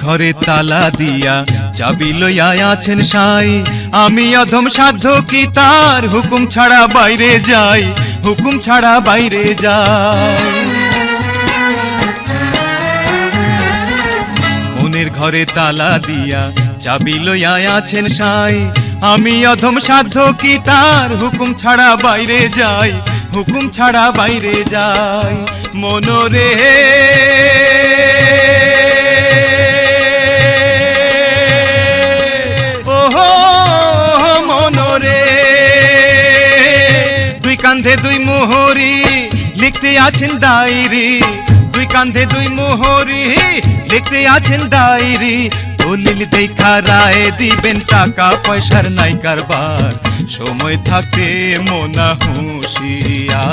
ঘরে তালা দিয়া চাবি লইয়া আছেন সাই, আমি অধম সাধ্য কি তার হুকুম ছাড়া বাইরে যাই, হুকুম ছাড়া বাইরে যাই। মনের ঘরে তালা দিয়া চাবি লইয়া আছেন সাই, আমি অধম সাধ্য কি তার হুকুম ছাড়া বাইরে যাই, হুকুম ছাড়া বাইরে যাই। মনরে ওহো মনরে, দুই কান্ধে দুই মোহরি লিখতে আছেন ডায়েরি, দুই কান্ধে দুই মোহরি লিখতে আছেন ডায়েরি। দলিল দেখা রায় দিবেন, টাকা পয়সার নাই কারবার, সময় থাকতে মোনা হুঁশিয়ার।